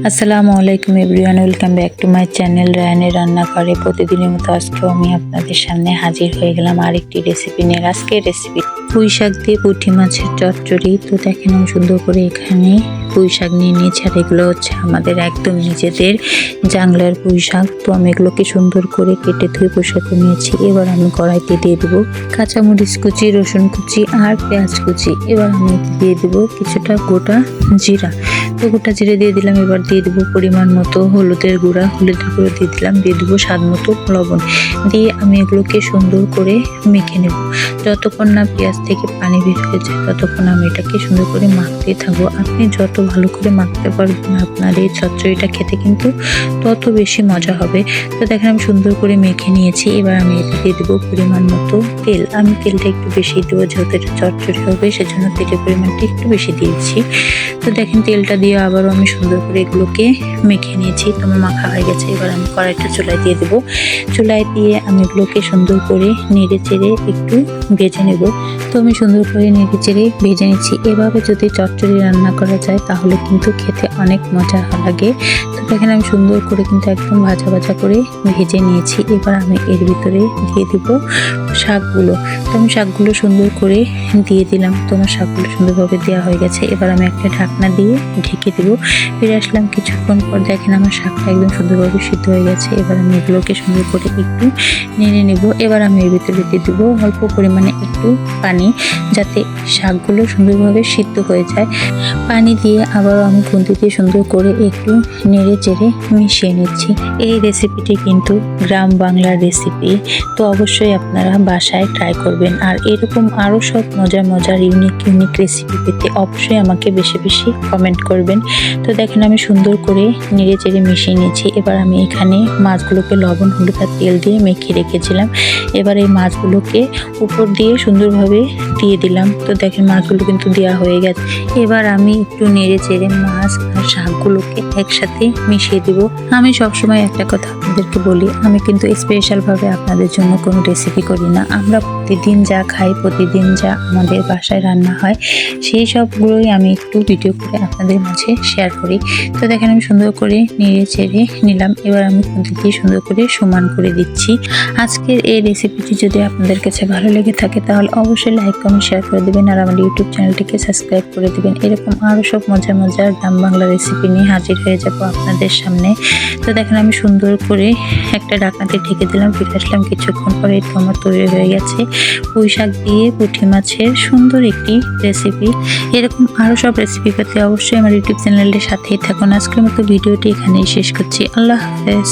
আসসালামু আলাইকুম everyone, welcome back to my channel রায়ানের রান্নাঘরে। প্রতিদিনের মতো আজকেও আমি আপনাদের সামনে হাজির হয়ে গেলাম আরেকটি রেসিপি নিয়ে। আজকের রেসিপি পুঁই শাক দিয়ে পুঁটি মাছের চচ্চড়ি। তো দেখেন আমি সুন্দর করে এখানে পুঁই শাক নিয়ে নিয়েছি, আর এগুলো হচ্ছে আমাদের একদম নিজেদের জাংলার পুঁই শাক। তো আমি এগুলোকে সুন্দর করে কেটে ধুয়ে পরিষ্কার করে নিয়েছি। এবার আমি কড়াইতে দিয়ে দেবো কাঁচামরিচ কুচি, রসুন কুচি আর পেঁয়াজ কুচি। এবার আমি দিয়ে দেবো কিছুটা গোটা জিরা। তো গোটা জিরে দিয়ে দিলাম। এবার দিয়ে দেবো পরিমাণ মতো হলুদের গুঁড়া দিয়ে দিলাম। দিয়ে দেবো স্বাদ মতো লবণ দিয়ে আমি এগুলোকে সুন্দর করে মেখে নেব। যতক্ষণ না পেঁয়াজ থেকে পানি বের হয়ে যায় ততক্ষণ আমি এটাকে সুন্দর করে মাখতে থাকবো। আপনি যত ভালো করে মাখতে পারবেন আপনার এই চচ্চড়িটা খেতে কিন্তু তত বেশি মজা হবে। তো দেখেন আমি সুন্দর করে মেখে নিয়েছি। এবার আমি এতে দিয়ে দেবো পরিমাণ মতো তেল। আমি তেলটা একটু বেশি দেবো, যেহেতু এটা চচ্চড়ি হবে সেজন্য তেলের পরিমাণটা একটু বেশি দিয়েছি। তো দেখেন তেলটা দিয়ে আবারও আমি সুন্দর করে এগুলোকে মেখে নিয়েছি। তো আমার মাখা হয়ে গেছে। এবার আমি কড়াইটা চুলায় দিয়ে দেবো। চুলায় দিয়ে আমি এগুলোকে সুন্দর করে নেড়ে চেড়ে একটু ভেজে নেব। তো আমি সুন্দর করে নেড়ে চেড়ে ভেজে নিচ্ছি। এভাবে যদি চচ্চড়ি রান্না করা যায় তাহলে কিন্তু খেতে অনেক মজা লাগে। তো দেখেন আমি সুন্দর করে কিন্তু একদম ভাজা ভাজা করে ভেজে নিয়েছি। এবার আমি এর ভিতরে দিয়ে দিব শাকগুলো। তো আমি শাকগুলো সুন্দর করে দিয়ে দিলাম। তো আমার শাকগুলো সুন্দরভাবে দেওয়া হয়ে গেছে। এবার আমি একটা ঢাকনা দিয়ে ঢেকে দেবো। ফিরে আসলাম কিছুক্ষণ পর। দেখেন আমার শাকটা একদম সুন্দরভাবে সিদ্ধ হয়ে গেছে। এবার আমি এগুলোকে সুন্দর করে একটু নেড়ে নেব। এবার আমি এর ভিতরে দিয়ে দেবো অল্প পরিমাণে একটু পানি, যাতে শাকগুলো সুন্দরভাবে সিদ্ধ হয়ে যায়। পানি দিয়ে আবারও আমি খুন্তি দিয়ে সুন্দর করে একটু নেড়ে চেড়ে মিশিয়ে নিচ্ছি। এই রেসিপিটি কিন্তু গ্রাম বাংলার রেসিপি। তো অবশ্যই আপনারা বাসায় ট্রাই করবেন। আর এরকম আরও সব মজার ইউনিক রেসিপি পেতে অবশ্যই আমাকে বেশি বেশি কমেন্ট করবেন। তো দেখেন আমি সুন্দর করে নেড়ে চেড়ে মিশিয়ে নিয়েছি। এবার আমি এখানে মাছগুলোকে লবণ হলুদ আর তেল দিয়ে মেখে রেখেছিলাম। এবার এই মাছগুলোকে উপর দিয়ে সুন্দরভাবে দিয়ে দিলাম। তো দেখেন মাছগুলো কিন্তু দেওয়া হয়ে গেছে। এবার আমি একটু নেড়ে চেড়ে মাছ আর শাকগুলোকে একসাথে মিশিয়ে দিব। আমি সবসময় একটা কথা আপনাদেরকে বলি, আমি কিন্তু স্পেশালভাবে আপনাদের জন্য কোনো রেসিপি করি না। আমরা প্রতিদিন যা খাই, প্রতিদিন যা আমাদের বাসায় রান্না হয় সেই সবগুলোই আমি একটু ভিডিও করে আপনাদের মাঝে শেয়ার করি। তো দেখেন আমি সুন্দর করে নেড়ে চেড়ে নিলাম। এবার আমি খুন্তি দিয়ে সুন্দর করে সমান করে দিচ্ছি। আজকের এই রেসিপিটি যদি আপনাদের কাছে ভালো লেগে থাকে তাহলে অবশ্যই লাইক কমেন্ট শেয়ার করে দেবেন, আর আমার ইউটিউব চ্যানেলটিকে সাবস্ক্রাইব করে দেবেন। এরকম আরও সব মজার গ্রাম বাংলা রেসিপি নিয়ে হাজির হয়ে যাব আপনাদের সামনে। তো দেখেন আমি সুন্দর করে একটা ঢাকনাতে ঢেকে দিলাম। ফিরে আসলাম কিছুক্ষণ পরে। তো আমার তৈরি হয়ে গেছে পুঁই শাক দিয়ে পুঁটি মাছের সুন্দর একটি রেসিপি। এরকম আরও সব রেসিপি পেতে অবশ্যই আমার ইউটিউব চ্যানেলের সাথেই থাকুন। আজকের মতো ভিডিওটি এখানেই শেষ করছি। আল্লাহ হাফেজ।